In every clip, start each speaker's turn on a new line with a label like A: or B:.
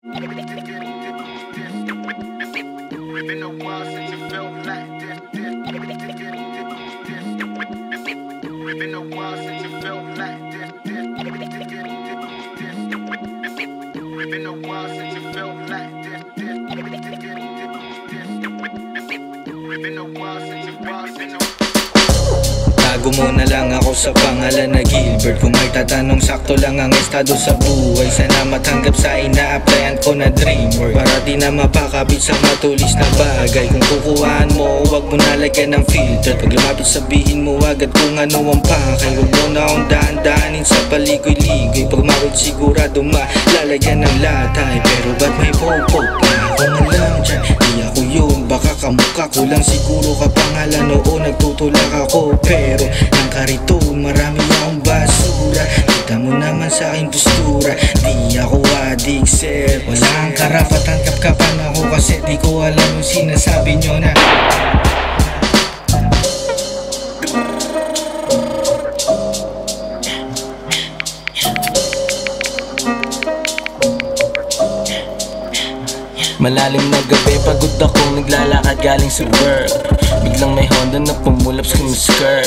A: Been a while since it felt like this. Been a while since it felt like this. Been a while since it felt like this. Been a while since it was.
B: Tago mo na lang ako sa pangalan na Gilbert. Kung may tatanong, sakto lang ang estado sa buhay. Sana matanggap sa ina-applyan ko na dream work, para di na mapakabit sa matulis na bagay. Kung kukuhaan mo, wag mo nalagyan ng filter. Pag lumapit sabihin mo agad kung ano ang pakay. Huwag mo na akong daan-daanin sa paligoy-ligoy. Pag mawid sigurado malalagyan ng latay. Pero ba't may popo pa ako na lang dyan? Di ako yun, baka kamukha ko lang. Siguro kapangalan, oo nagtutulak ako. Pero ng kariton, marami akong basura. Kita mo naman sa aking postura, di ako adik sir. Wala ang karapatan, kapkapan ako kasi di ko alam yung sinasabi nyo na malalim na gabi, pagod akong naglalakad galing sa work. Biglang may Honda na pumulaps kung skirt.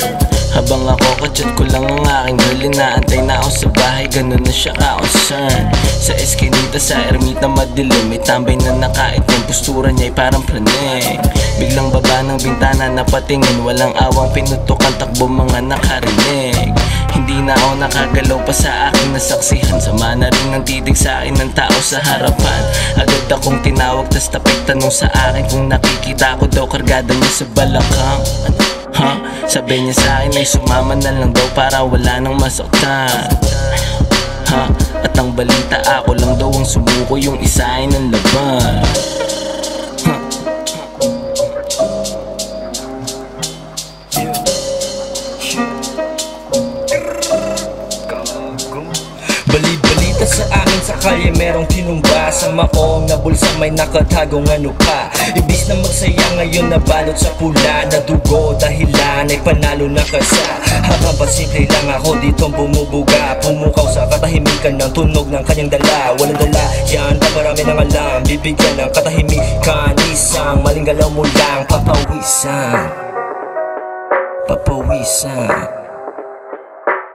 B: Habang ako kachat ko lang ang aking girl, inaantay na ako sa bahay, ganun na siya ka-concern. Sa eskinita sa ermita madilim, may tambay na nakait, yung postura niya'y parang praning. Biglang baba ng bintana napatingin, walang awang pinutok ang takbo mga nakarinig. Hindi na ako nakagalaw pa sa aking nasaksihan, sama na rin ng titig sa akin ng tao sa harapan. Agad akong tinawag, tas tapik tanong sa akin kung nakikita ko daw kargada niya sa balakang. Sabi niya sa akin ay sumama na lang daw para wala nang masaktan. At ang balita ako lang daw ang sumuko, yung isa ay ng laban. Balita sa akin sa kalye merong tinumba sa maong na bulsa, may nakatagong ano pa. Ibis na magsaya ngayon nabalot sa pula na dugo, dahilan ay panalo na kasa. Habang pasimple lang ako ditong bumubuga, pumukaw sa katahimikan ng tunog ng kanyang dala. Walang dala yan, marami nang alam, bibigyan ng katahimikan. Isang maling galaw mo lang, papawisan. Papawisan.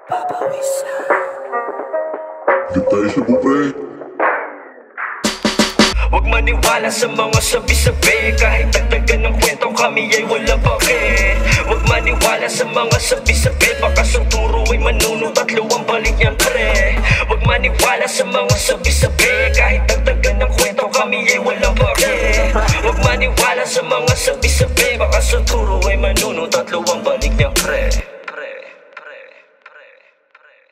B: Papawisan.
C: Tayo sa bubay.
B: Huwag maniwala sa mga sabi-sabi, kahit dagdagan ng kwento kami ay wala bakit. Huwag maniwala sa mga sabi-sabi, baka sa turo ay manunod at luwang balik niyan pre. Huwag maniwala sa mga sabi-sabi, kahit dagdagan ng kwento kami ay wala bakit. Huwag maniwala sa mga sabi-sabi, baka sa turo ay manunod at luwang